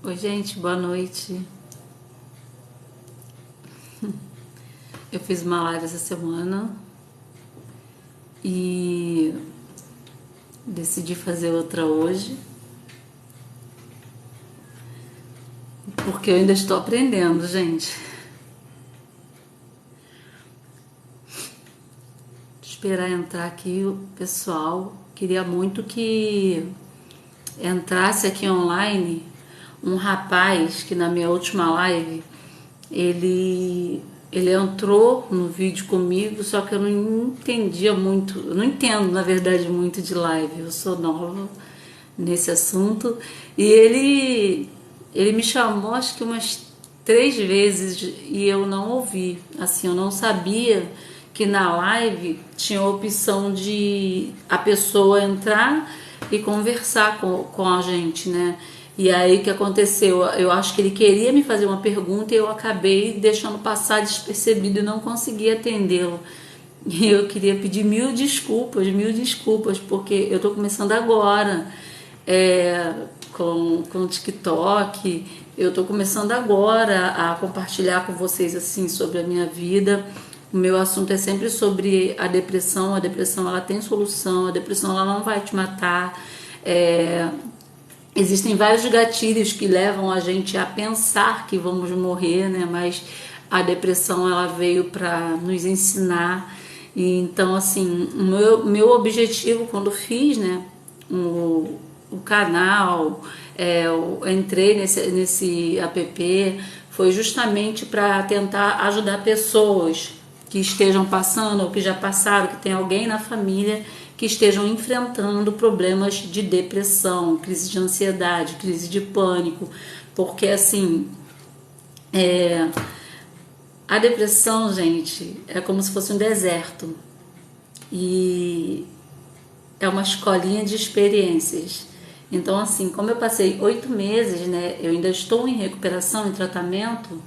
Oi, gente, boa noite. Eu fiz uma live essa semana e decidi fazer outra hoje, porque eu ainda estou aprendendo, gente. Esperar entrar aqui o pessoal. Queria muito que entrasse aqui online um rapaz que na minha última live ele entrou no vídeo comigo, só que eu não entendia muito, eu não entendo na verdade muito de live, eu sou nova nesse assunto, e ele me chamou acho que umas 3 vezes e eu não ouvi, assim, eu não sabia que na live tinha a opção de a pessoa entrar e conversar com a gente, né? E aí o que aconteceu? Eu acho que ele queria me fazer uma pergunta e eu acabei deixando passar despercebido e não consegui atendê-lo. E eu queria pedir mil desculpas, porque eu tô começando agora com o TikTok. Eu tô começando agora a compartilhar com vocês assim sobre a minha vida. O meu assunto é sempre sobre a depressão. A depressão ela tem solução, a depressão ela não vai te matar. Existem vários gatilhos que levam a gente a pensar que vamos morrer, né? Mas a depressão ela veio para nos ensinar. E então, assim, o meu objetivo quando fiz, né, o canal, eu entrei nesse app, foi justamente para tentar ajudar pessoas que estejam passando ou que já passaram, que tem alguém na família que estejam enfrentando problemas de depressão, crise de ansiedade, crise de pânico, porque assim, a depressão, gente, é como se fosse um deserto e é uma escolinha de experiências. Então, assim, como eu passei 8 meses, né, eu ainda estou em recuperação, em tratamento,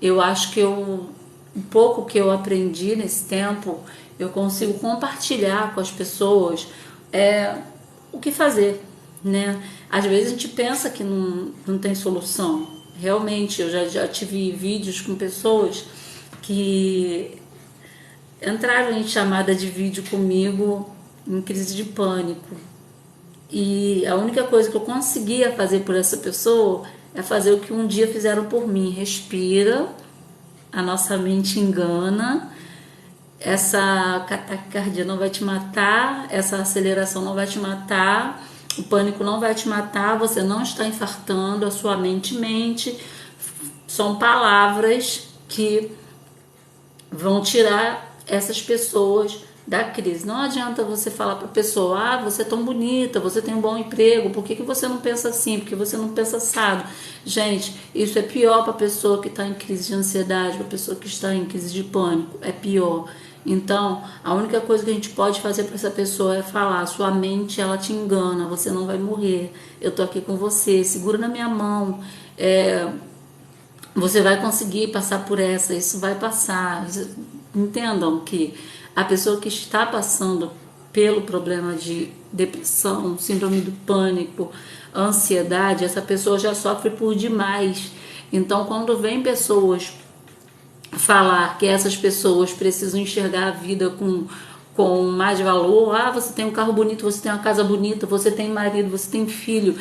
eu acho que um pouco que eu aprendi nesse tempo, eu consigo compartilhar com as pessoas o que fazer, né? Às vezes a gente pensa que não tem solução. Realmente, eu já tive vídeos com pessoas que entraram em chamada de vídeo comigo em crise de pânico. E a única coisa que eu conseguia fazer por essa pessoa é fazer o que um dia fizeram por mim. Respira, a nossa mente engana, essa taquicardia não vai te matar, essa aceleração não vai te matar, o pânico não vai te matar, você não está infartando, a sua mente mente. São palavras que vão tirar essas pessoas da crise. Não adianta você falar para a pessoa, você é tão bonita, você tem um bom emprego, por que você não pensa assim, por que você não pensa assado? Gente, isso é pior para a pessoa que está em crise de ansiedade, para a pessoa que está em crise de pânico, é pior. Então, a única coisa que a gente pode fazer para essa pessoa é falar, sua mente ela te engana, você não vai morrer, eu tô aqui com você, segura na minha mão, você vai conseguir passar por essa, isso vai passar. Entendam que a pessoa que está passando pelo problema de depressão, síndrome do pânico, ansiedade, essa pessoa já sofre por demais. Então, quando vem pessoas falar que essas pessoas precisam enxergar a vida com mais valor, você tem um carro bonito, você tem uma casa bonita, você tem marido, você tem filho.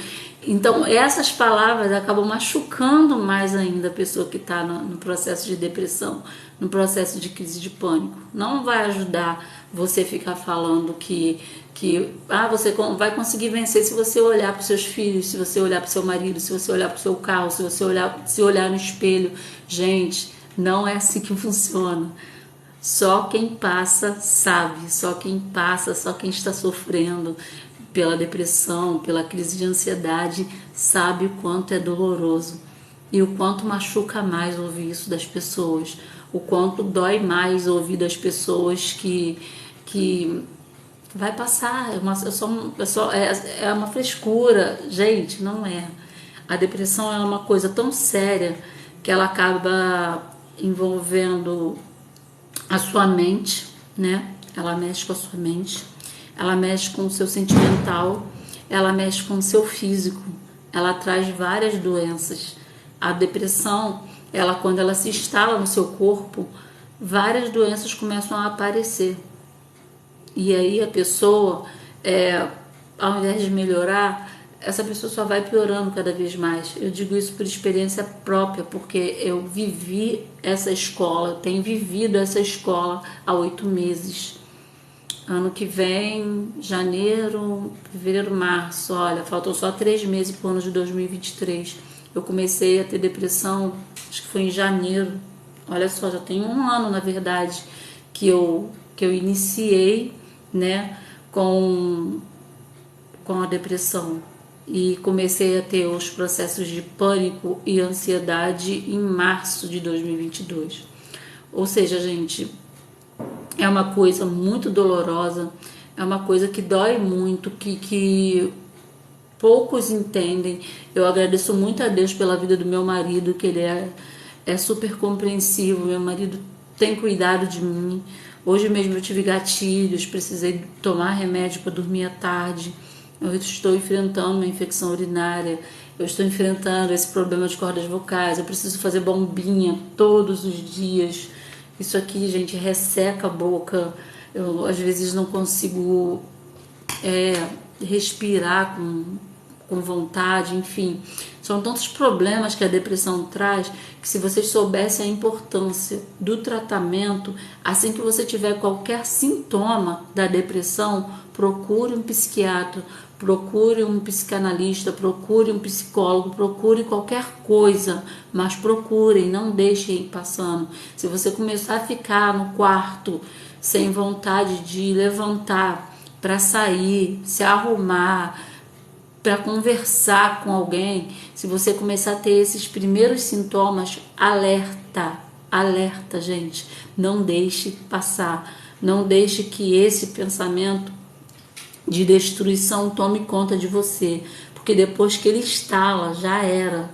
Então essas palavras acabam machucando mais ainda a pessoa que está no processo de depressão, no processo de crise de pânico. Não vai ajudar você ficar falando que você vai conseguir vencer se você olhar para os seus filhos, se você olhar para o seu marido, se você olhar para o seu carro, se você olhar no espelho. Gente, não é assim que funciona. Só quem passa sabe, só quem passa, só quem está sofrendo pela depressão, pela crise de ansiedade, sabe o quanto é doloroso e o quanto machuca mais ouvir isso das pessoas, o quanto dói mais ouvir das pessoas que vai passar, é uma frescura. Gente, não é. A depressão é uma coisa tão séria que ela acaba envolvendo a sua mente, né? Ela mexe com a sua mente, ela mexe com o seu sentimental, ela mexe com o seu físico. ela traz várias doenças. A depressão, ela quando ela se instala no seu corpo, várias doenças começam a aparecer. E aí a pessoa, ao invés de melhorar, essa pessoa só vai piorando cada vez mais. Eu digo isso por experiência própria, porque eu vivi essa escola, tenho vivido essa escola há 8 meses. Ano que vem, janeiro, fevereiro, março, olha, faltam só 3 meses para o ano de 2023. Eu comecei a ter depressão, acho que foi em janeiro. Olha só, já tem 1 ano, na verdade, que eu iniciei, né, com a depressão. E comecei a ter os processos de pânico e ansiedade em março de 2022. Ou seja, gente, é uma coisa muito dolorosa, é uma coisa que dói muito, que poucos entendem. Eu agradeço muito a Deus pela vida do meu marido, que ele é super compreensivo. Meu marido tem cuidado de mim. Hoje mesmo eu tive gatilhos, precisei tomar remédio para dormir à tarde. Eu estou enfrentando uma infecção urinária, eu estou enfrentando esse problema de cordas vocais, eu preciso fazer bombinha todos os dias. Isso aqui, gente, resseca a boca. Eu às vezes não consigo respirar com vontade, enfim. São tantos problemas que a depressão traz, que se vocês soubessem a importância do tratamento, assim que você tiver qualquer sintoma da depressão, procure um psiquiatra, procure um psicanalista, procure um psicólogo, procure qualquer coisa, mas procurem, não deixem ir passando. Se você começar a ficar no quarto sem vontade de levantar para sair, se arrumar, para conversar com alguém, se você começar a ter esses primeiros sintomas, alerta, gente. Não deixe passar, não deixe que esse pensamento de destruição tome conta de você, porque depois que ele instala, já era,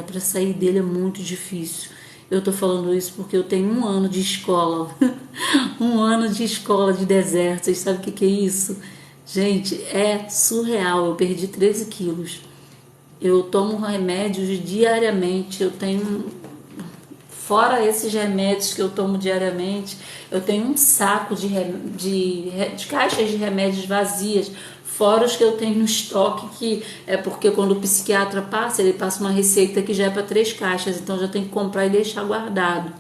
para sair dele é muito difícil. Eu tô falando isso porque eu tenho 1 ano de escola, 1 ano de escola de deserto. Vocês sabem o que é isso? Gente, é surreal. Eu perdi 13 quilos. Eu tomo remédios diariamente. Eu tenho, fora esses remédios que eu tomo diariamente, eu tenho um saco de caixas de remédios vazias, fora os que eu tenho no estoque, que é porque quando o psiquiatra passa, ele passa uma receita que já é para 3 caixas, então já tem que comprar e deixar guardado.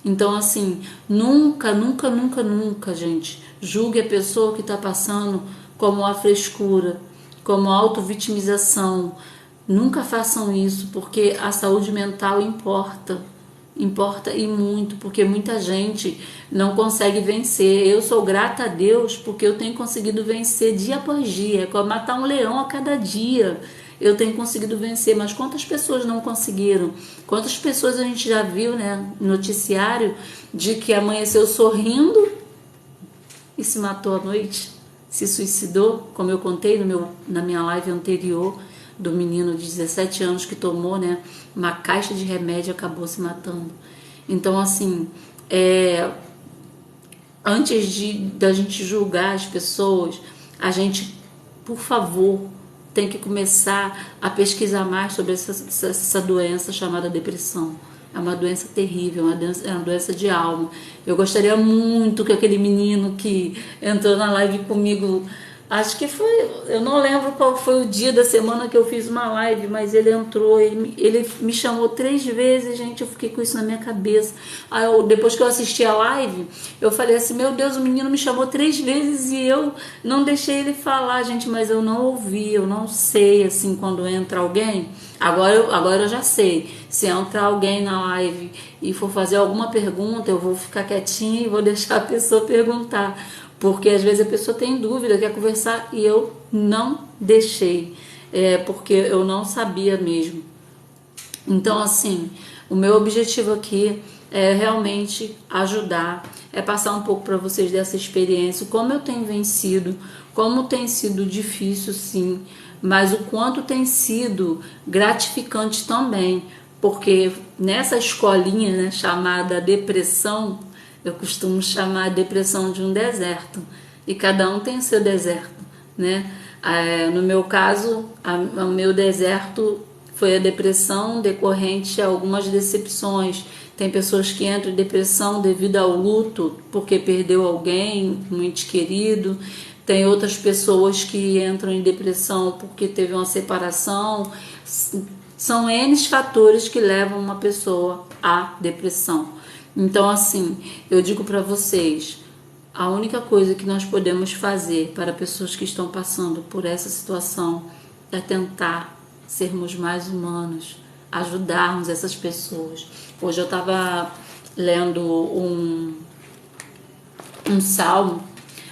Então, assim, nunca, gente, julgue a pessoa que está passando como a frescura, como auto-vitimização. Nunca façam isso, porque a saúde mental importa e muito, porque muita gente não consegue vencer. Eu sou grata a Deus porque eu tenho conseguido vencer dia após dia, é como matar um leão a cada dia. Eu tenho conseguido vencer, mas quantas pessoas não conseguiram? Quantas pessoas a gente já viu, né, no noticiário, de que amanheceu sorrindo e se matou à noite, se suicidou, como eu contei na minha live anterior, do menino de 17 anos que tomou, né, uma caixa de remédio e acabou se matando. Então, assim, antes da gente julgar as pessoas, a gente, por favor, tem que começar a pesquisar mais sobre essa doença chamada depressão. É uma doença terrível, é uma doença de alma. Eu gostaria muito que aquele menino que entrou na live comigo, acho que foi, eu não lembro qual foi o dia da semana que eu fiz uma live, mas ele entrou, ele me chamou 3 vezes, gente, eu fiquei com isso na minha cabeça. Aí depois que eu assisti a live, eu falei assim, meu Deus, o menino me chamou 3 vezes e eu não deixei ele falar, gente, mas eu não ouvi, eu não sei, assim, quando entra alguém, agora eu já sei, se entrar alguém na live e for fazer alguma pergunta, eu vou ficar quietinha e vou deixar a pessoa perguntar, porque às vezes a pessoa tem dúvida, quer conversar, e eu não deixei, porque eu não sabia mesmo. Então, assim, o meu objetivo aqui é realmente ajudar, é passar um pouco para vocês dessa experiência, como eu tenho vencido, como tem sido difícil, sim, mas o quanto tem sido gratificante também, porque nessa escolinha, né, chamada depressão, eu costumo chamar a depressão de um deserto, e cada um tem seu deserto. né? No meu caso, o meu deserto foi a depressão decorrente a algumas decepções. Tem pessoas que entram em depressão devido ao luto, porque perdeu alguém muito querido. Tem outras pessoas que entram em depressão porque teve uma separação. São N fatores que levam uma pessoa à depressão. Então, assim, eu digo para vocês, a única coisa que nós podemos fazer para pessoas que estão passando por essa situação é tentar sermos mais humanos, ajudarmos essas pessoas. Hoje eu estava lendo um salmo,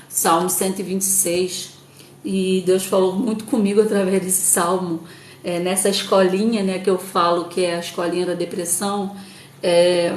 Salmo 126, e Deus falou muito comigo através desse salmo. Nessa escolinha, né, que eu falo que é a escolinha da depressão, é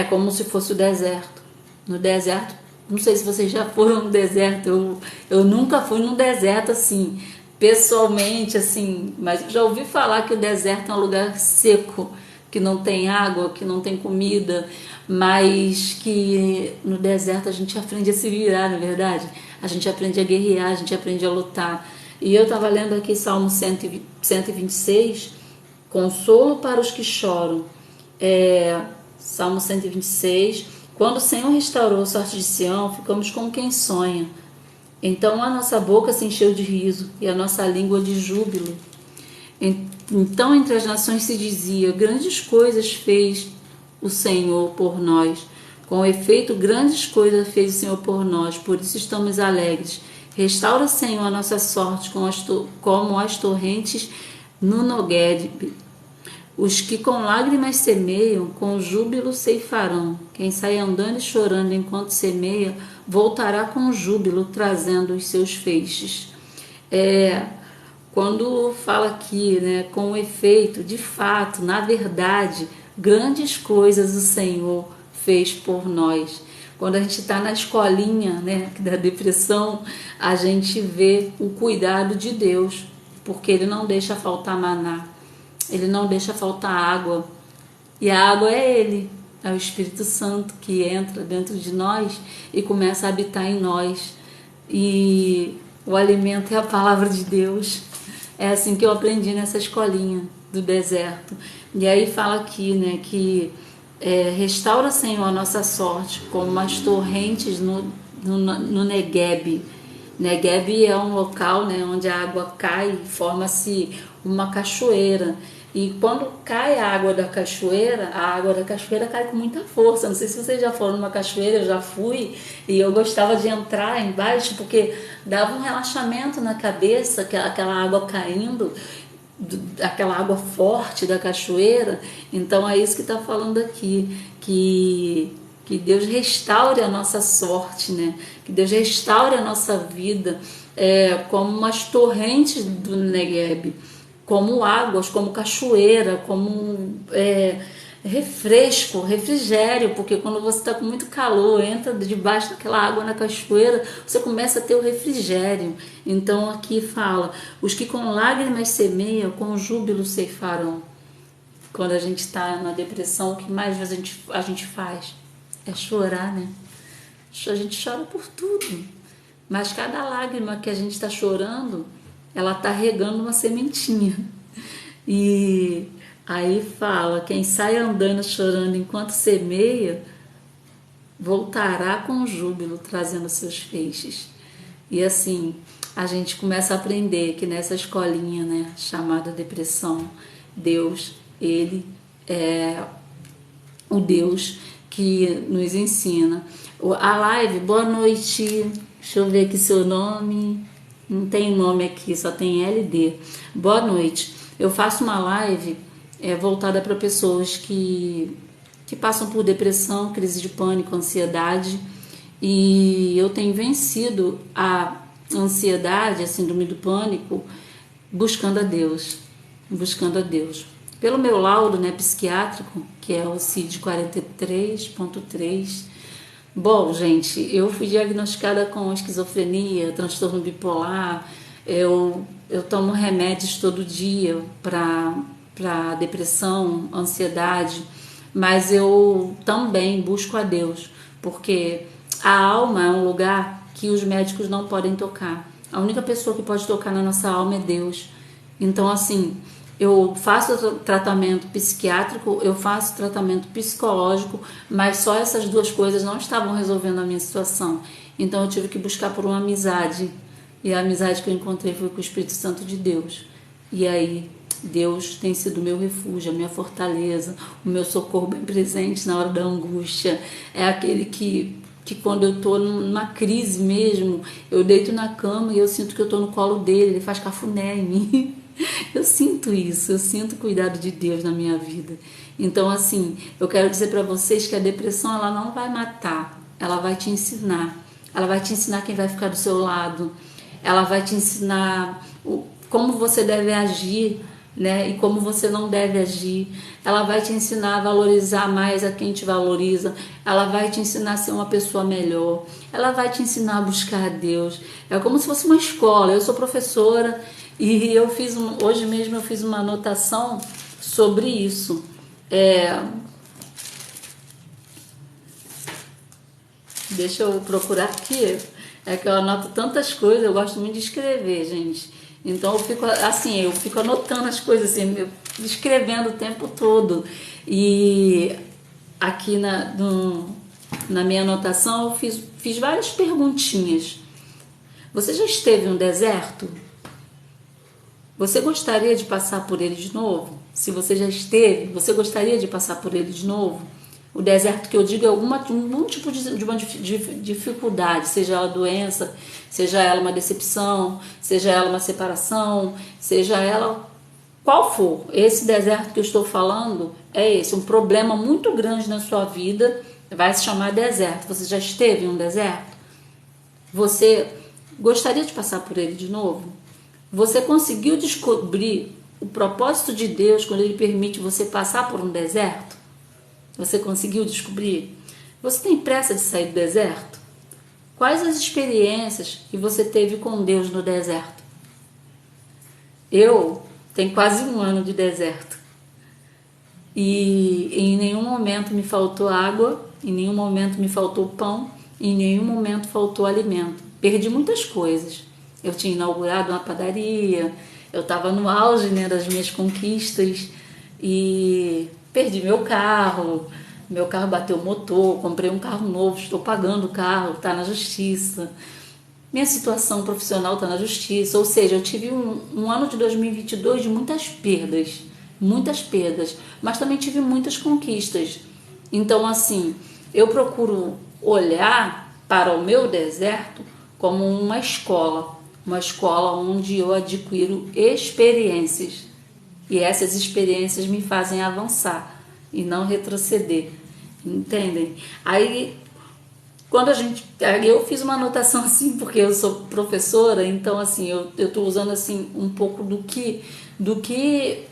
como se fosse o deserto. No deserto, não sei se vocês já foram no deserto, eu nunca fui num deserto assim, pessoalmente, assim, mas já ouvi falar que o deserto é um lugar seco, que não tem água, que não tem comida, mas que no deserto a gente aprende a se virar, na verdade. A gente aprende a guerrear, a gente aprende a lutar. E eu estava lendo aqui Salmo 126, consolo para os que choram. Salmo 126, quando o Senhor restaurou a sorte de Sião, ficamos como quem sonha. Então a nossa boca se encheu de riso e a nossa língua de júbilo. Então entre as nações se dizia, grandes coisas fez o Senhor por nós. Com efeito, grandes coisas fez o Senhor por nós, por isso estamos alegres. Restaura, Senhor, a nossa sorte como as torrentes no Neguebe. Os que com lágrimas semeiam, com júbilo ceifarão. Quem sai andando e chorando enquanto semeia, voltará com júbilo, trazendo os seus feixes. Quando fala aqui, né, com efeito, de fato, na verdade, grandes coisas o Senhor fez por nós. Quando a gente está na escolinha, né, da depressão, a gente vê o cuidado de Deus, porque Ele não deixa faltar maná, Ele não deixa faltar água. E a água é Ele, é o Espírito Santo que entra dentro de nós e começa a habitar em nós. E o alimento é a palavra de Deus. É assim que eu aprendi nessa escolinha do deserto. E aí fala aqui, né, que restaura, Senhor, a nossa sorte, como as torrentes no Neguebe. Neguebe é um local, né, onde a água cai e forma-se uma cachoeira. E quando cai a água da cachoeira cai com muita força. Não sei se vocês já foram numa cachoeira, eu já fui, e eu gostava de entrar embaixo porque dava um relaxamento na cabeça, aquela água caindo, aquela água forte da cachoeira. Então é isso que está falando aqui, que Deus restaure a nossa sorte, né? Que Deus restaure a nossa vida, como umas torrentes do Neguebe, como águas, como cachoeira, como refrigério, porque quando você está com muito calor, entra debaixo daquela água na cachoeira, você começa a ter o refrigério. Então aqui fala, os que com lágrimas semeiam, com júbilo ceifarão. Quando a gente está na depressão, o que mais a gente faz? É chorar, né? A gente chora por tudo, mas cada lágrima que a gente está chorando, ela está regando uma sementinha. E aí fala, quem sai andando chorando enquanto semeia, voltará com júbilo, trazendo seus feixes. E assim, a gente começa a aprender que nessa escolinha, né, chamada depressão, Deus, Ele é o Deus que nos ensina. A live, boa noite, deixa eu ver aqui seu nome, não tem nome aqui, só tem LD. Boa noite, eu faço uma live voltada para pessoas que passam por depressão, crise de pânico, ansiedade, e eu tenho vencido a ansiedade, a síndrome do pânico, buscando a Deus. Pelo meu laudo, né, psiquiátrico, que é o CID-43.3. Bom, gente, eu fui diagnosticada com esquizofrenia, transtorno bipolar. Eu tomo remédios todo dia para depressão, ansiedade, mas eu também busco a Deus, porque a alma é um lugar que os médicos não podem tocar. A única pessoa que pode tocar na nossa alma é Deus. Então, assim, eu faço tratamento psiquiátrico, eu faço tratamento psicológico, mas só essas duas coisas não estavam resolvendo a minha situação. Então, eu tive que buscar por uma amizade. E a amizade que eu encontrei foi com o Espírito Santo de Deus. E aí, Deus tem sido o meu refúgio, a minha fortaleza, o meu socorro bem presente na hora da angústia. É aquele que quando eu tô numa crise mesmo, eu deito na cama e eu sinto que eu tô no colo dele, ele faz cafuné em mim. Eu sinto isso, eu sinto o cuidado de Deus na minha vida. Então, assim, eu quero dizer para vocês que a depressão, ela não vai matar, ela vai te ensinar. Ela vai te ensinar quem vai ficar do seu lado, ela vai te ensinar como você deve agir, né? E como você não deve agir. Ela vai te ensinar a valorizar mais a quem te valoriza. Ela vai te ensinar a ser uma pessoa melhor. Ela vai te ensinar a buscar a Deus. É como se fosse uma escola. Eu sou professora e hoje mesmo eu fiz uma anotação sobre isso. Deixa eu procurar aqui. É que eu anoto tantas coisas, eu gosto muito de escrever, gente. Então eu fico anotando as coisas, assim, escrevendo o tempo todo. E aqui na minha anotação eu fiz várias perguntinhas. Você já esteve em um deserto? Você gostaria de passar por ele de novo? Se você já esteve, você gostaria de passar por ele de novo? O deserto que eu digo é algum tipo de uma dificuldade, seja ela doença, seja ela uma decepção, seja ela uma separação, seja ela qual for. Esse deserto que eu estou falando é esse, um problema muito grande na sua vida, vai se chamar deserto. Você já esteve em um deserto? Você gostaria de passar por ele de novo? Você conseguiu descobrir o propósito de Deus quando Ele permite você passar por um deserto? Você conseguiu descobrir? Você tem pressa de sair do deserto? Quais as experiências que você teve com Deus no deserto? Eu tenho quase 1 ano de deserto. E em nenhum momento me faltou água, em nenhum momento me faltou pão, em nenhum momento faltou alimento. Perdi muitas coisas. Eu tinha inaugurado uma padaria, eu estava no auge, né, das minhas conquistas e perdi meu carro bateu o motor, comprei um carro novo, estou pagando o carro, está na justiça. Minha situação profissional está na justiça, ou seja, eu tive um ano de 2022 de muitas perdas, mas também tive muitas conquistas. Então, assim, eu procuro olhar para o meu deserto como uma escola onde eu adquiro experiências. E essas experiências me fazem avançar e não retroceder, entendem? Aí, eu fiz uma anotação assim, porque eu sou professora, então assim, eu estou usando assim um pouco do que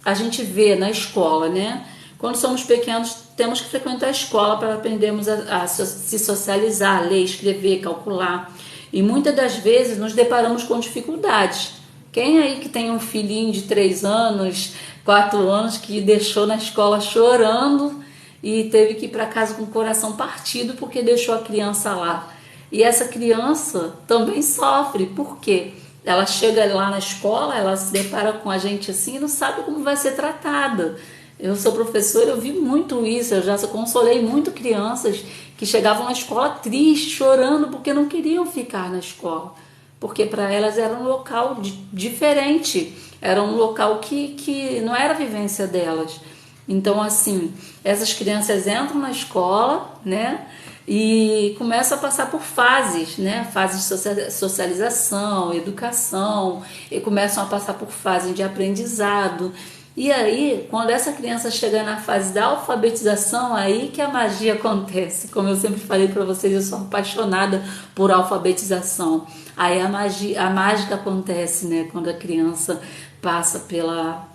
a gente vê na escola, né? Quando somos pequenos, temos que frequentar a escola para aprendermos a se socializar, ler, escrever, calcular. E muitas das vezes nos deparamos com dificuldades. Quem aí que tem um filhinho de 3 anos, 4 anos, que deixou na escola chorando e teve que ir para casa com o coração partido porque deixou a criança lá? E essa criança também sofre, por quê? Ela chega lá na escola, ela se depara com a gente assim e não sabe como vai ser tratada. Eu sou professora, eu vi muito isso, eu já consolei muito crianças que chegavam na escola tristes, chorando porque não queriam ficar na escola. Porque para elas era um local diferente, era um local que não era a vivência delas. Então, assim, essas crianças entram na escola, né, e começam a passar por fases, né, fases de socialização, educação, e começam a passar por fases de aprendizado. E aí, quando essa criança chega na fase da alfabetização, aí que a magia acontece. Como eu sempre falei para vocês, eu sou apaixonada por alfabetização. Aí a mágica acontece, né? Quando a criança passa pela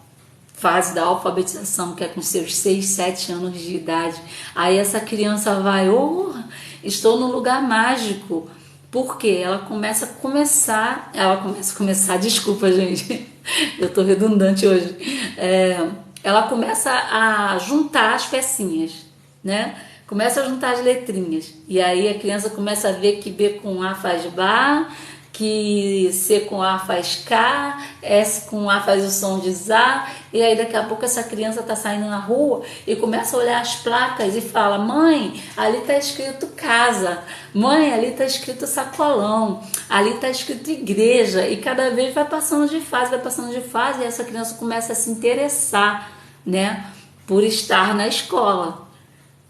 fase da alfabetização, que é com seus 6, 7 anos de idade. Aí essa criança vai, estou num lugar mágico. Porque ela começa a começar, desculpa, gente, eu tô redundante hoje. Ela começa a juntar as pecinhas, né? Começa a juntar as letrinhas. E aí a criança começa a ver que B com A faz Bá, que C com A faz K, S com A faz o som de Zá. E aí daqui a pouco essa criança está saindo na rua e começa a olhar as placas e fala: mãe, ali está escrito casa. Mãe, ali está escrito sacolão. Ali está escrito igreja. E cada vez vai passando de fase, e essa criança começa a se interessar, né, por estar na escola.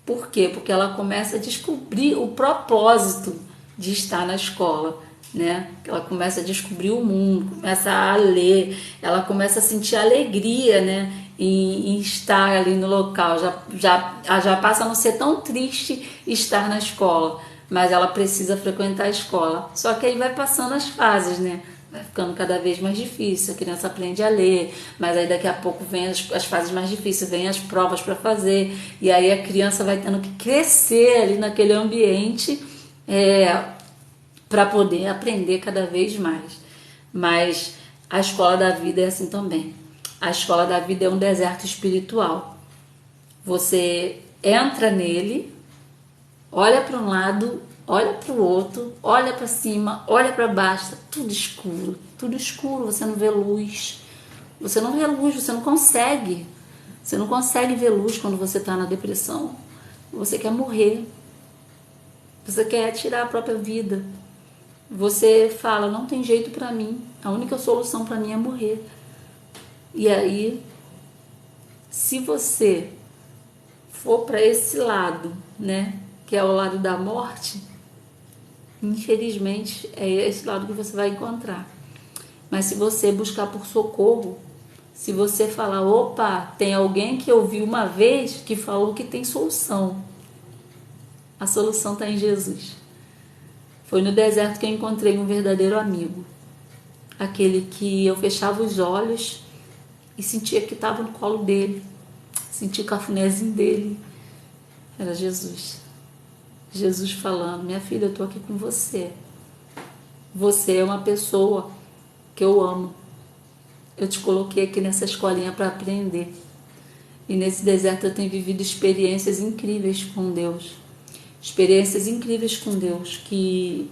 Por quê? Porque ela começa a descobrir o propósito de estar na escola, né? Ela começa a descobrir o mundo, começa a ler, ela começa a sentir alegria, né, em estar ali no local. Já passa a não ser tão triste estar na escola, mas ela precisa frequentar a escola. Só que aí vai passando as fases, né? Vai ficando cada vez mais difícil, a criança aprende a ler, mas aí daqui a pouco vem as fases mais difíceis, vem as provas para fazer, e aí a criança vai tendo que crescer ali naquele ambiente para poder aprender cada vez mais. Mas a escola da vida é assim também. A escola da vida é um deserto espiritual. Você entra nele, olha para um lado, olha para o outro, olha para cima, olha para baixo, tá tudo escuro, você não vê luz. Você não vê luz, você não consegue. Você não consegue ver luz quando você está na depressão. Você quer morrer. Você quer tirar a própria vida. Você fala: não tem jeito para mim. A única solução para mim é morrer. E aí, se você for para esse lado, né, que é o lado da morte, infelizmente é esse lado que você vai encontrar. Mas se você buscar por socorro, se você falar: opa, tem alguém que eu vi uma vez que falou que tem solução. A solução está em Jesus. Foi no deserto que eu encontrei um verdadeiro amigo. Aquele que eu fechava os olhos e sentia que estava no colo dele. Sentia o cafunézinho dele. Era Jesus. Jesus falando: minha filha, eu estou aqui com você. Você é uma pessoa que eu amo. Eu te coloquei aqui nessa escolinha para aprender. E nesse deserto eu tenho vivido experiências incríveis com Deus. Experiências incríveis com Deus, que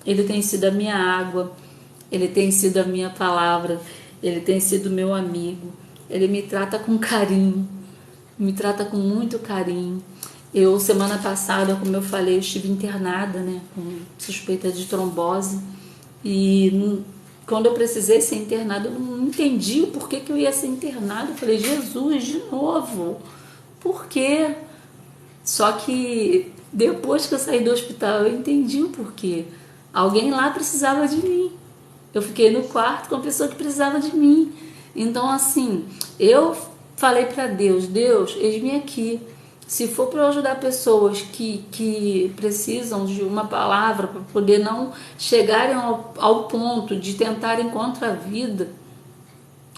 Ele tem sido a minha água, Ele tem sido a minha palavra, Ele tem sido meu amigo. Ele me trata com carinho, me trata com muito carinho. Eu, semana passada, como eu falei, eu estive internada, né, com suspeita de trombose. E quando eu precisei ser internada, eu não entendi o porquê que eu ia ser internada. Eu falei: Jesus, de novo, por quê? Só que depois que eu saí do hospital, eu entendi o porquê. Alguém lá precisava de mim. Eu fiquei no quarto com a pessoa que precisava de mim. Então, assim, eu falei para Deus: Deus, eis-me aqui. Se for para eu ajudar pessoas que precisam de uma palavra para poder não chegarem ao ponto de tentarem contra a vida,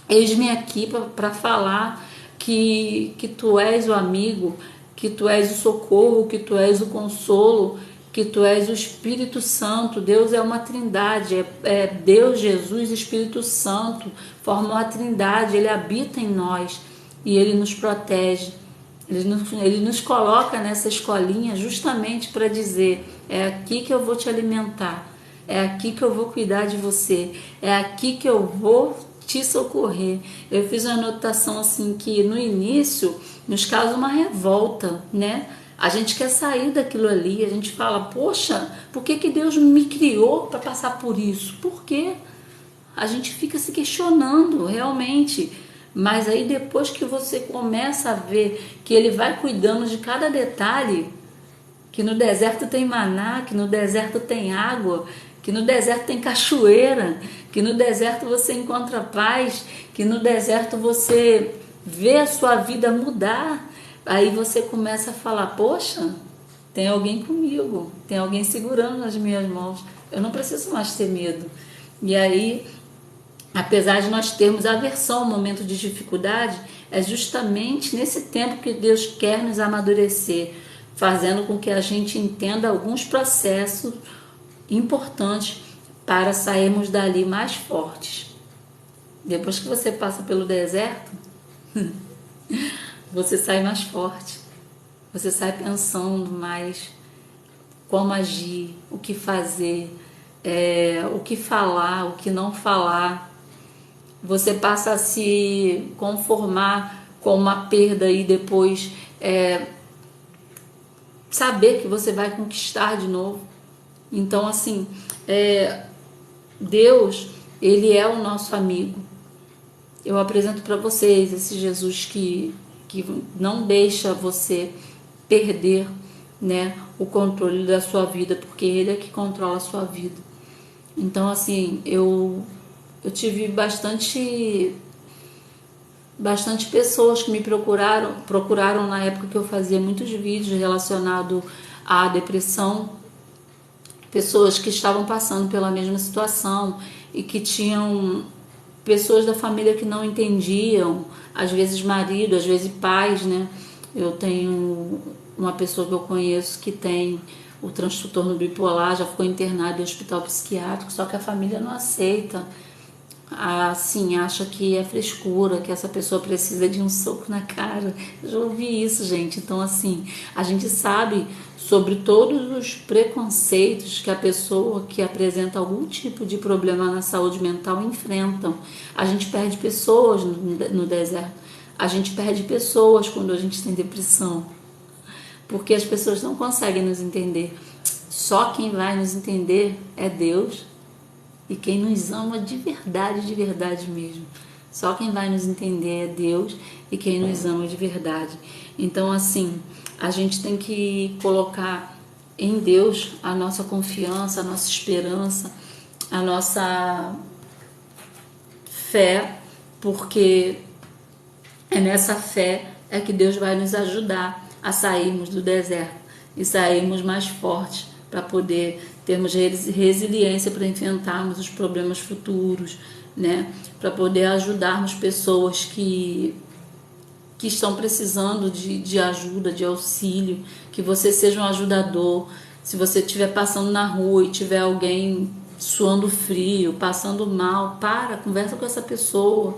eis-me aqui para falar que Tu és o amigo, que Tu és o socorro, que Tu és o consolo, que Tu és o Espírito Santo. Deus é uma trindade, é Deus, Jesus e Espírito Santo, formam uma trindade. Ele habita em nós e Ele nos protege. Ele nos coloca nessa escolinha justamente para dizer: é aqui que eu vou te alimentar, é aqui que eu vou cuidar de você, é aqui que eu vou te socorrer. Eu fiz uma anotação assim que no início nos causa uma revolta, né? A gente quer sair daquilo ali, a gente fala: poxa, por que Deus me criou para passar por isso? Por quê? A gente fica se questionando realmente. Mas aí depois que você começa a ver que Ele vai cuidando de cada detalhe, que no deserto tem maná, que no deserto tem água, que no deserto tem cachoeira, que no deserto você encontra paz, que no deserto você vê a sua vida mudar, aí você começa a falar: poxa, tem alguém comigo, tem alguém segurando nas minhas mãos, eu não preciso mais ter medo. E aí, apesar de nós termos aversão ao momento de dificuldade, é justamente nesse tempo que Deus quer nos amadurecer, fazendo com que a gente entenda alguns processos importantes para sairmos dali mais fortes. Depois que você passa pelo deserto, você sai mais forte. Você sai pensando mais como agir, o que fazer, o que falar, o que não falar. Você passa a se conformar com uma perda e depois saber que você vai conquistar de novo. Então, assim, Deus, Ele é o nosso amigo. Eu apresento para vocês esse Jesus que não deixa você perder, né, o controle da sua vida, porque Ele é que controla a sua vida. Então, assim, eu tive bastante pessoas que me procuraram na época que eu fazia muitos vídeos relacionados à depressão, pessoas que estavam passando pela mesma situação e que tinham pessoas da família que não entendiam, às vezes marido, às vezes pais, né? Eu tenho uma pessoa que eu conheço que tem o transtorno bipolar, já ficou internado em hospital psiquiátrico, só que a família não aceita. Assim, acha que é frescura, que essa pessoa precisa de um soco na cara. Eu já ouvi isso, gente. Então, assim, a gente sabe sobre todos os preconceitos que a pessoa que apresenta algum tipo de problema na saúde mental enfrentam. A gente perde pessoas no deserto. A gente perde pessoas quando a gente tem depressão. Porque as pessoas não conseguem nos entender. Só quem vai nos entender é Deus. E quem nos ama de verdade mesmo. Só quem vai nos entender é Deus e quem nos ama de verdade. Então, assim, a gente tem que colocar em Deus a nossa confiança, a nossa esperança, a nossa fé, porque é nessa fé que Deus vai nos ajudar a sairmos do deserto e sairmos mais fortes para poder termos resiliência para enfrentarmos os problemas futuros, né? Para poder ajudarmos pessoas que estão precisando de ajuda, de auxílio, que você seja um ajudador. Se você estiver passando na rua e tiver alguém suando frio, passando mal, conversa com essa pessoa.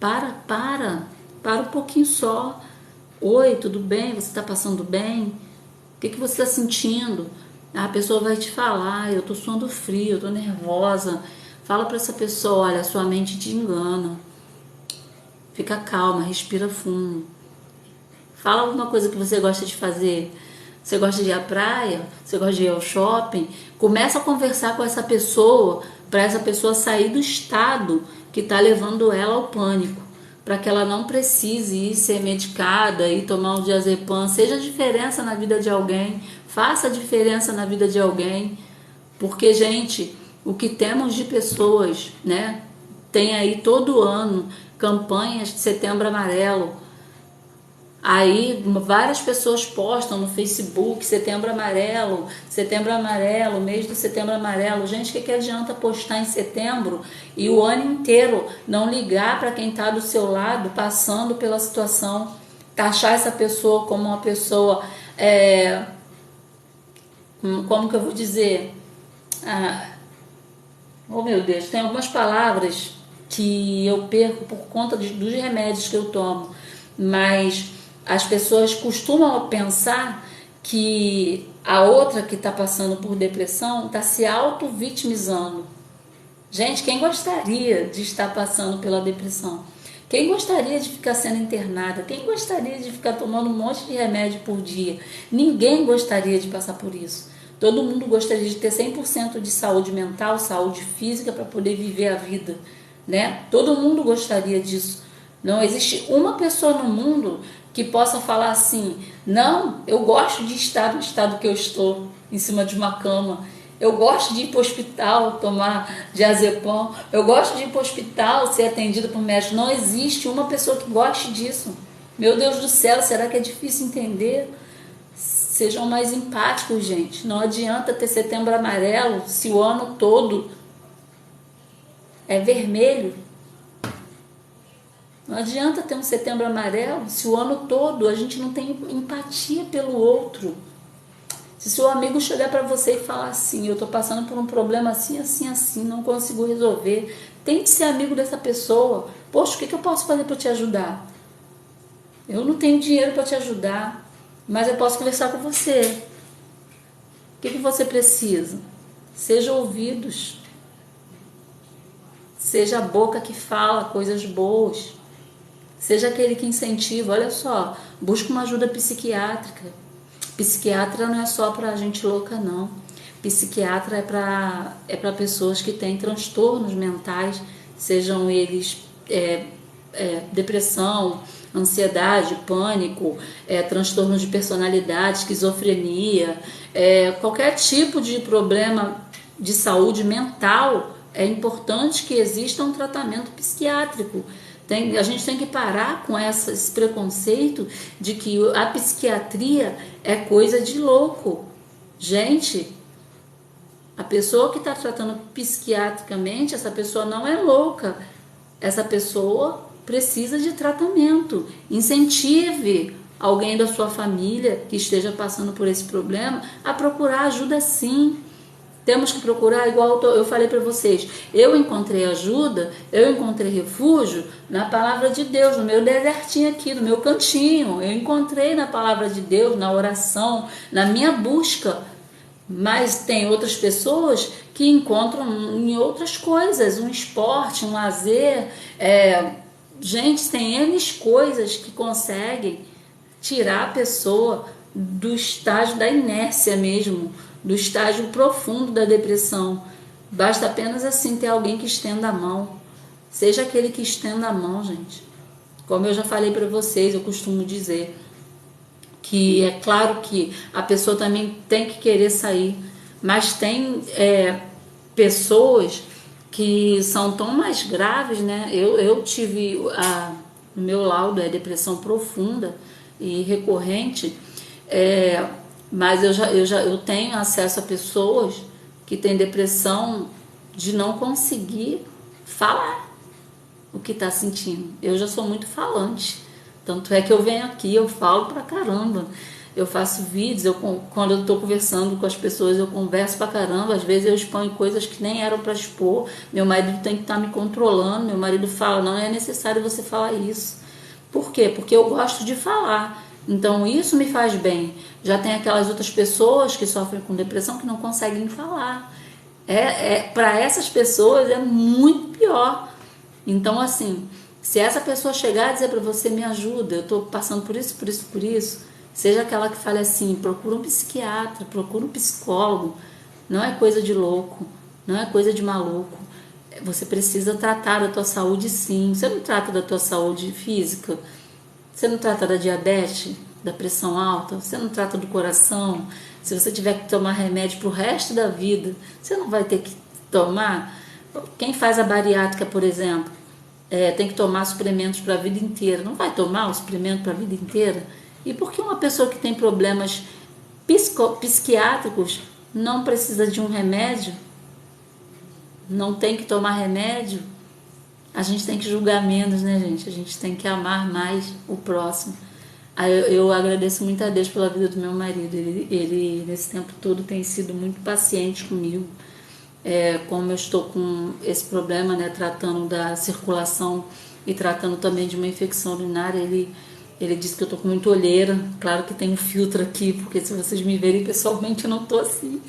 Para um pouquinho só. Oi, tudo bem? Você está passando bem? O que você está sentindo? A pessoa vai te falar, eu tô suando frio, eu tô nervosa. Fala para essa pessoa, olha, sua mente te engana. Fica calma, respira fundo. Fala alguma coisa que você gosta de fazer. Você gosta de ir à praia? Você gosta de ir ao shopping? Começa a conversar com essa pessoa, para essa pessoa sair do estado que está levando ela ao pânico, para que ela não precise ir ser medicada e tomar um diazepam. Seja a diferença na vida de alguém, faça a diferença na vida de alguém, porque, gente, o que temos de pessoas, né? Tem aí todo ano campanhas de Setembro Amarelo. Aí várias pessoas postam no Facebook Setembro Amarelo, mês do Setembro Amarelo. Gente, o que adianta postar em setembro e o ano inteiro não ligar para quem está do seu lado, passando pela situação, taxar essa pessoa como uma pessoa, como que eu vou dizer? Oh meu Deus, tem algumas palavras que eu perco por conta dos remédios que eu tomo, mas as pessoas costumam pensar que a outra que está passando por depressão está se auto-vitimizando. Gente, quem gostaria de estar passando pela depressão? Quem gostaria de ficar sendo internada? Quem gostaria de ficar tomando um monte de remédio por dia? Ninguém gostaria de passar por isso. Todo mundo gostaria de ter 100% de saúde mental, saúde física para poder viver a vida, né? Todo mundo gostaria disso. Não existe uma pessoa no mundo que possa falar assim, não, eu gosto de estar no estado que eu estou, em cima de uma cama. Eu gosto de ir para o hospital tomar diazepam. Eu gosto de ir para o hospital ser atendida por médico. Não existe uma pessoa que goste disso. Meu Deus do céu, será que é difícil entender? Sejam mais empáticos, gente. Não adianta ter Setembro Amarelo se o ano todo é vermelho. Não adianta ter um Setembro Amarelo se o ano todo a gente não tem empatia pelo outro. Se seu amigo chegar para você e falar assim, eu estou passando por um problema assim, assim, assim, não consigo resolver, tente ser amigo dessa pessoa. Poxa, o que eu posso fazer para te ajudar? Eu não tenho dinheiro para te ajudar. mas eu posso conversar com você. O que você precisa? Seja ouvidos. Seja a boca que fala coisas boas. Seja aquele que incentiva. Olha só, busca uma ajuda psiquiátrica. Psiquiatra não é só para gente louca, não. Psiquiatra é para pessoas que têm transtornos mentais, sejam eles depressão, ansiedade, pânico, transtorno de personalidade, esquizofrenia, qualquer tipo de problema de saúde mental. É importante que exista um tratamento psiquiátrico. A gente tem que parar com esse preconceito de que a psiquiatria é coisa de louco. Gente, a pessoa que está tratando psiquiatricamente, essa pessoa não é louca. Essa pessoa precisa de tratamento. Incentive alguém da sua família que esteja passando por esse problema a procurar ajuda, sim. Temos que procurar, igual eu falei para vocês, eu encontrei ajuda, eu encontrei refúgio na palavra de Deus, no meu desertinho aqui, no meu cantinho. Eu encontrei na palavra de Deus, na oração, na minha busca. Mas tem outras pessoas que encontram em outras coisas, um esporte, um lazer. Gente, tem N coisas que conseguem tirar a pessoa do estágio da inércia mesmo, do estágio profundo da depressão. Basta apenas assim ter alguém que estenda a mão. Seja aquele que estenda a mão, gente. Como eu já falei para vocês, eu costumo dizer que é claro que a pessoa também tem que querer sair, mas tem pessoas que são tão mais graves, né? Eu tive o meu laudo é depressão profunda e recorrente, mas eu tenho acesso a pessoas que têm depressão de não conseguir falar o que está sentindo. Eu já sou muito falante, tanto é que eu venho aqui, eu falo pra caramba, eu faço vídeos, quando eu estou conversando com as pessoas, eu converso pra caramba, às vezes eu exponho coisas que nem eram para expor, meu marido tem que estar me controlando, meu marido fala, não é necessário você falar isso. Por quê? Porque eu gosto de falar. Então isso me faz bem. Já tem aquelas outras pessoas que sofrem com depressão que não conseguem falar. Para essas pessoas é muito pior. Então assim, se essa pessoa chegar a dizer para você, me ajuda, eu estou passando por isso, por isso, por isso, seja aquela que fale assim, procura um psiquiatra, procura um psicólogo. Não é coisa de louco, não é coisa de maluco. Você precisa tratar da tua saúde, sim. Você não trata da tua saúde física, você não trata da diabetes, da pressão alta, você não trata do coração. Se você tiver que tomar remédio para o resto da vida, você não vai ter que tomar. Quem faz a bariátrica, por exemplo, tem que tomar suplementos para a vida inteira. Não vai tomar o suplemento para a vida inteira? E por que uma pessoa que tem problemas psiquiátricos não precisa de um remédio? Não tem que tomar remédio? A gente tem que julgar menos, né, gente? A gente tem que amar mais o próximo. Eu agradeço muito a Deus pela vida do meu marido. Ele nesse tempo todo, tem sido muito paciente comigo. Como eu estou com esse problema, né, tratando da circulação e tratando também de uma infecção urinária, ele disse que eu tô com muita olheira. Claro que tem um filtro aqui, porque se vocês me verem pessoalmente, eu não tô assim.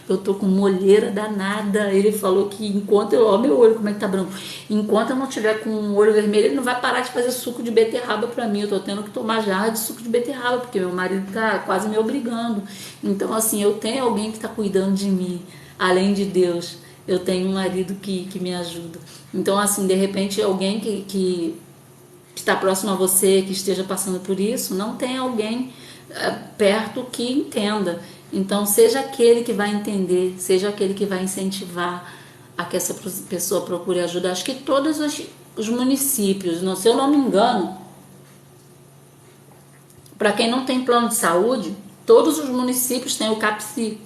Eu tô com uma olheira danada. Ele falou que enquanto ó, meu olho, como é que tá branco? Enquanto eu não tiver com o olho vermelho, ele não vai parar de fazer suco de beterraba pra mim. Eu tô tendo que tomar jarra de suco de beterraba, porque meu marido tá quase me obrigando. Então, assim, eu tenho alguém que tá cuidando de mim, além de Deus. Eu tenho um marido que me ajuda. Então, assim, de repente, alguém que está próximo a você, que esteja passando por isso, não tem alguém perto que entenda. Então, seja aquele que vai entender, seja aquele que vai incentivar a que essa pessoa procure ajuda. Acho que todos os municípios, se eu não me engano, para quem não tem plano de saúde, todos os municípios têm o CAPSI,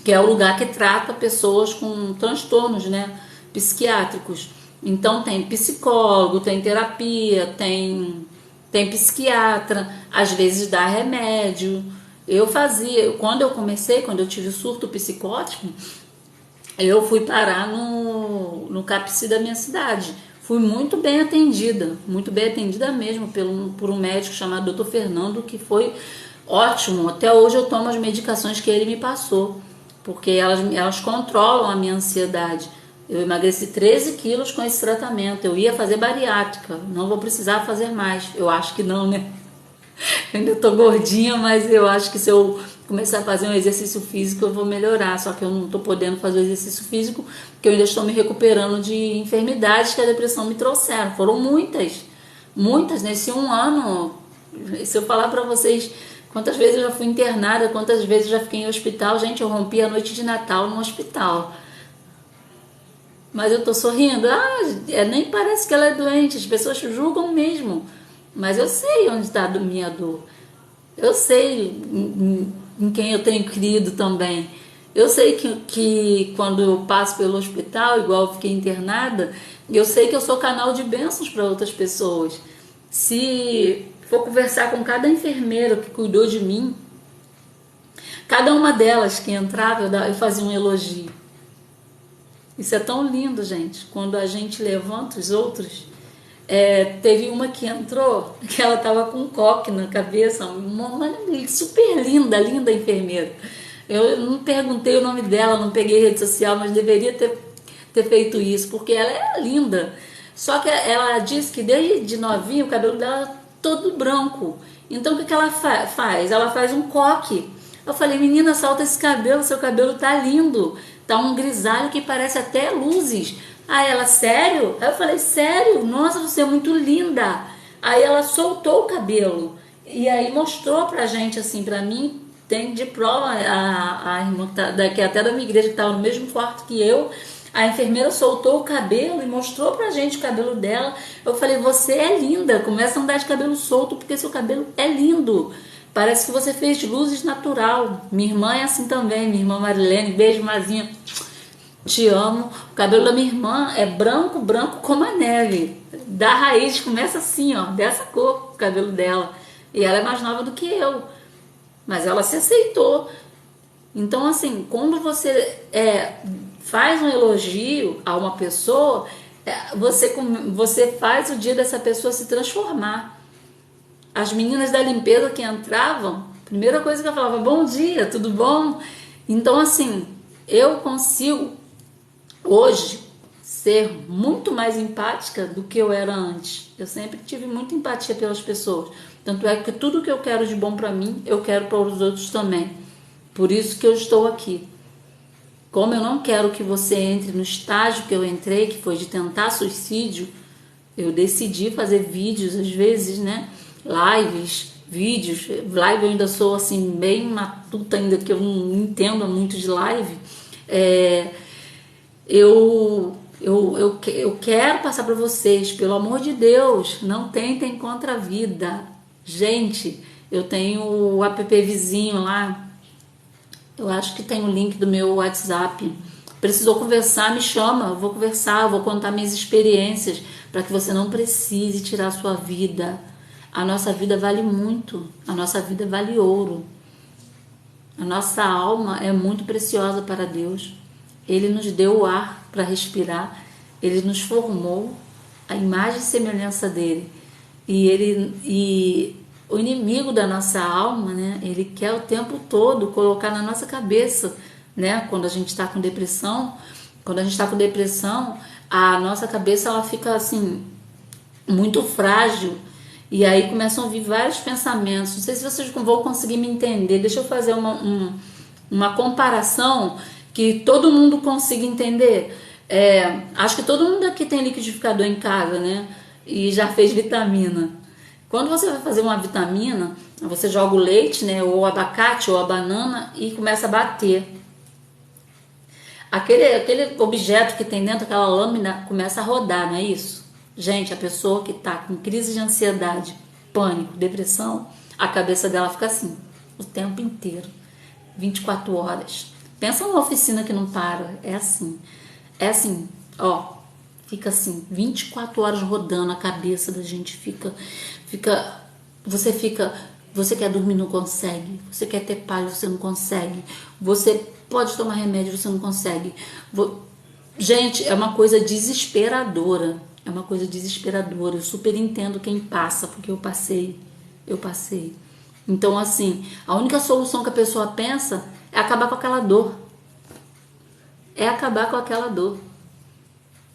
que é o lugar que trata pessoas com transtornos, né, psiquiátricos. Então tem psicólogo, tem terapia, tem psiquiatra, às vezes dá remédio. Quando eu tive o surto psicótico, eu fui parar no CAPSI da minha cidade. Fui muito bem atendida mesmo por um médico chamado Dr. Fernando, que foi ótimo. Até hoje eu tomo as medicações que ele me passou, porque elas controlam a minha ansiedade. Eu emagreci 13 quilos com esse tratamento. Eu ia fazer bariátrica, não vou precisar fazer mais. Eu acho que não, né? Eu ainda tô gordinha, mas eu acho que se eu começar a fazer um exercício físico eu vou melhorar. Só que eu não tô podendo fazer o exercício físico porque eu ainda estou me recuperando de enfermidades que a depressão me trouxeram. Foram muitas nesse um ano. Se eu falar pra vocês quantas vezes eu já fui internada, quantas vezes eu já fiquei em hospital, gente, eu rompi a noite de Natal no hospital. Mas eu tô sorrindo, nem parece que ela é doente, as pessoas julgam mesmo. Mas eu sei onde está a minha dor. Eu sei em quem eu tenho crido também. Eu sei que quando eu passo pelo hospital, igual eu fiquei internada, eu sei que eu sou canal de bênçãos para outras pessoas. Se for conversar com cada enfermeira que cuidou de mim, cada uma delas que entrava, eu fazia um elogio. Isso é tão lindo, gente, quando a gente levanta os outros. Teve uma que entrou, que ela tava com um coque na cabeça, uma super linda enfermeira. Eu não perguntei o nome dela, não peguei rede social, mas deveria ter feito isso, porque ela é linda. Só que ela disse que desde novinha o cabelo dela é todo branco. Então o que ela faz? Ela faz um coque. Eu falei, menina, solta esse cabelo, seu cabelo tá lindo. Tá um grisalho que parece até luzes. Aí ela, sério? Aí eu falei, sério? Nossa, você é muito linda. Aí ela soltou o cabelo. E aí mostrou pra gente, assim, pra mim, tem de prova a irmã que é até da minha igreja, que estava no mesmo quarto que eu. A enfermeira soltou o cabelo e mostrou pra gente o cabelo dela. Eu falei, você é linda, começa a andar de cabelo solto porque seu cabelo é lindo. Parece que você fez luzes natural. Minha irmã é assim também, minha irmã Marilene, beijo, Mazinha, te amo. O cabelo da minha irmã é branco, branco como a neve. Da raiz começa assim, ó, dessa cor, o cabelo dela. E ela é mais nova do que eu, mas ela se aceitou. Então, assim, quando você faz um elogio a uma pessoa, você faz o dia dessa pessoa se transformar. As meninas da limpeza que entravam, primeira coisa que eu falava, bom dia, tudo bom? Então, assim, eu consigo hoje ser muito mais empática do que eu era antes. Eu sempre tive muita empatia pelas pessoas. Tanto é que tudo que eu quero de bom para mim, eu quero para os outros também. Por isso que eu estou aqui. Como eu não quero que você entre no estágio que eu entrei, que foi de tentar suicídio, eu decidi fazer vídeos, às vezes, né? Lives, vídeos. Live eu ainda sou assim, bem matuta ainda, que eu não entendo muito de live. Eu quero passar para vocês, pelo amor de Deus, não tentem contra a vida. Gente, eu tenho o app vizinho lá, eu acho que tem o link do meu WhatsApp. Precisou conversar, me chama, eu vou conversar, eu vou contar minhas experiências, para que você não precise tirar a sua vida. A nossa vida vale muito, a nossa vida vale ouro. A nossa alma é muito preciosa para Deus. Ele nos deu o ar para respirar, Ele nos formou a imagem e semelhança dele. E o inimigo da nossa alma, né, ele quer o tempo todo colocar na nossa cabeça, né, quando a gente está com depressão, a nossa cabeça ela fica assim, muito frágil. E aí começam a vir vários pensamentos. Não sei se vocês vão conseguir me entender. Deixa eu fazer uma comparação que todo mundo consiga entender. Acho que todo mundo aqui tem liquidificador em casa, né? E já fez vitamina. Quando você vai fazer uma vitamina, você joga o leite, né? Ou o abacate ou a banana e começa a bater. Aquele objeto que tem dentro, aquela lâmina, começa a rodar, não é isso? Gente, a pessoa que está com crise de ansiedade, pânico, depressão, a cabeça dela fica assim, o tempo inteiro, 24 horas. Pensa numa oficina que não para, é assim, ó, fica assim, 24 horas rodando, a cabeça da gente você quer dormir, não consegue, você quer ter paz, você não consegue, você pode tomar remédio, você não consegue. Gente, é uma coisa desesperadora. Eu super entendo quem passa, porque eu passei. Então, assim, a única solução que a pessoa pensa é acabar com aquela dor. É acabar com aquela dor.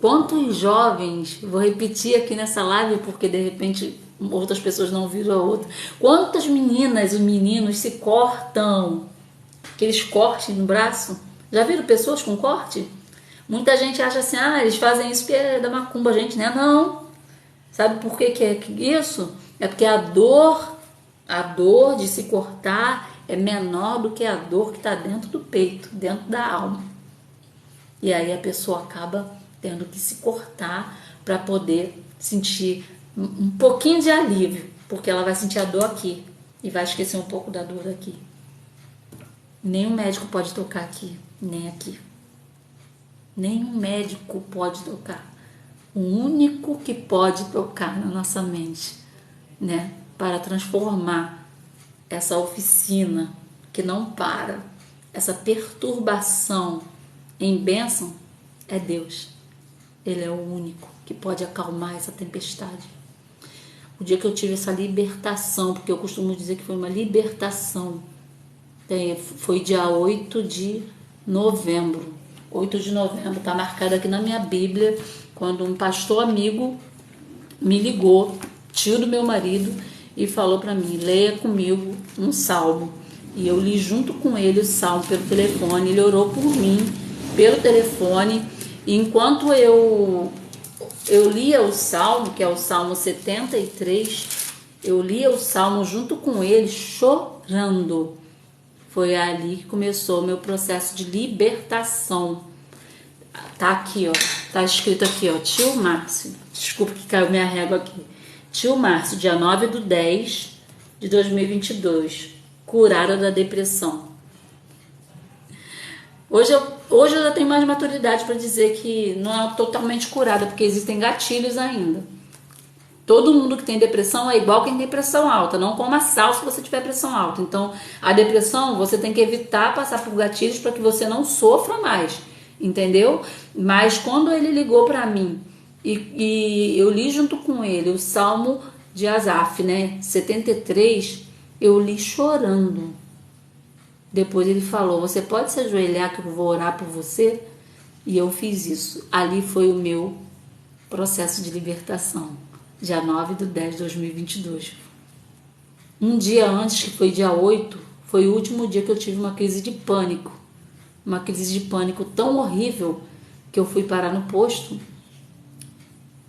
Quantos jovens, vou repetir aqui nessa live porque de repente outras pessoas não viram a outra. Quantas meninas e meninos se cortam? Aqueles cortes no braço. Já viram pessoas com corte? Muita gente acha assim, eles fazem isso porque é da macumba, gente, né? Não. Sabe por que é isso? É porque a dor de se cortar é menor do que a dor que está dentro do peito, dentro da alma. E aí a pessoa acaba tendo que se cortar para poder sentir um pouquinho de alívio, porque ela vai sentir a dor aqui e vai esquecer um pouco da dor aqui. Nenhum médico pode tocar aqui, nem aqui. Nenhum médico pode tocar. O único que pode tocar na nossa mente, né, para transformar essa oficina que não para, essa perturbação em bênção, é Deus. Ele é o único que pode acalmar essa tempestade. O dia que eu tive essa libertação, porque eu costumo dizer que foi uma libertação, foi dia 8 de novembro. 8 de novembro, está marcado aqui na minha Bíblia, quando um pastor amigo me ligou, tio do meu marido, e falou para mim, leia comigo um salmo. E eu li junto com ele o salmo pelo telefone, ele orou por mim pelo telefone, e enquanto eu lia o salmo, que é o Salmo 73, eu lia o salmo junto com ele, chorando. Foi ali que começou o meu processo de libertação. Tá aqui, ó. Tá escrito aqui, ó. Tio Márcio. Desculpa que caiu minha régua aqui. Tio Márcio, dia 9/10 de 2022. Curada da depressão. Hoje eu já tenho mais maturidade para dizer que não é totalmente curada, porque existem gatilhos ainda. Todo mundo que tem depressão é igual quem tem pressão alta. Não coma sal se você tiver pressão alta. Então, a depressão, você tem que evitar passar por gatilhos para que você não sofra mais. Entendeu? Mas quando ele ligou para mim e eu li junto com ele o Salmo de Asaf, né? 73, eu li chorando. Depois ele falou, você pode se ajoelhar que eu vou orar por você? E eu fiz isso. Ali foi o meu processo de libertação. Dia 9/10 de 2022. Um dia antes, que foi dia 8, foi o último dia que eu tive uma crise de pânico. Uma crise de pânico tão horrível que eu fui parar no posto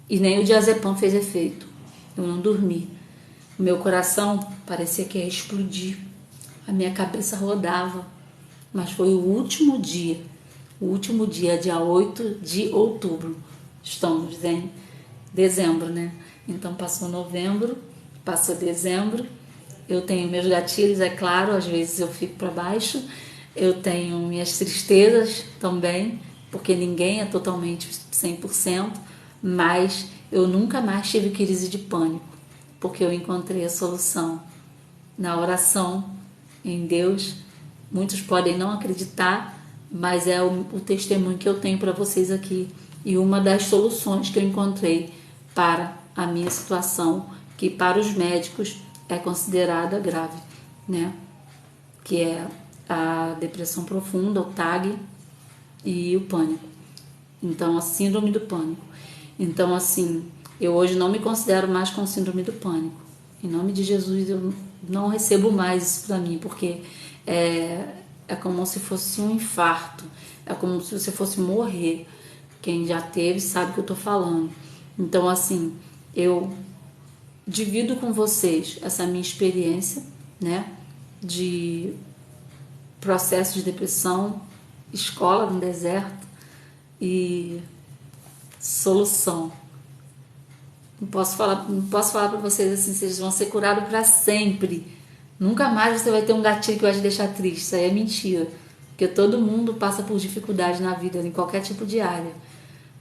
e nem o diazepam fez efeito. Eu não dormi. O meu coração parecia que ia explodir. A minha cabeça rodava. Mas foi o último dia, dia 8 de outubro. Estamos em dezembro, né? Então passou novembro, passou dezembro, eu tenho meus gatilhos, é claro, às vezes eu fico para baixo, eu tenho minhas tristezas também, porque ninguém é totalmente 100%, mas eu nunca mais tive crise de pânico, porque eu encontrei a solução na oração, em Deus. Muitos podem não acreditar, mas é o testemunho que eu tenho para vocês aqui, e uma das soluções que eu encontrei para a minha situação, que para os médicos é considerada grave, né? Que é a depressão profunda, o TAG e o pânico. Então, a síndrome do pânico. Então, assim, eu hoje não me considero mais com síndrome do pânico. Em nome de Jesus, eu não recebo mais isso para mim, porque é como se fosse um infarto, é como se você fosse morrer. Quem já teve sabe o que eu tô falando. Então, assim, eu divido com vocês essa minha experiência, né, de processo de depressão, escola no deserto e solução. Não posso falar para vocês assim, vocês vão ser curados para sempre. Nunca mais você vai ter um gatilho que vai te deixar triste. Isso aí é mentira. Porque todo mundo passa por dificuldade na vida, em qualquer tipo de área.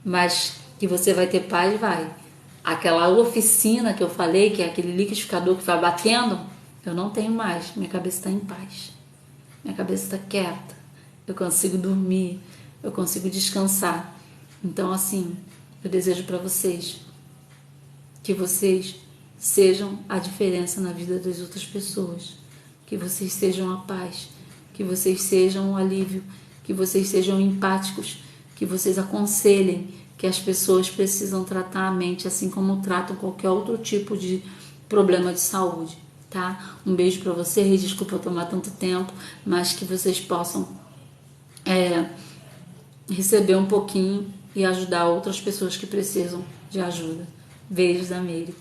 Mas que você vai ter paz, vai. Aquela oficina que eu falei, que é aquele liquidificador que vai batendo, eu não tenho mais. Minha cabeça está em paz. Minha cabeça está quieta. Eu consigo dormir. Eu consigo descansar. Então, assim, eu desejo para vocês que vocês sejam a diferença na vida das outras pessoas. que vocês sejam a paz, que vocês sejam o alívio, que vocês sejam empáticos, que vocês aconselhem que as pessoas precisam tratar a mente assim como tratam qualquer outro tipo de problema de saúde, tá? Um beijo para vocês, desculpa eu tomar tanto tempo, mas que vocês possam receber um pouquinho e ajudar outras pessoas que precisam de ajuda. Beijos da Meire.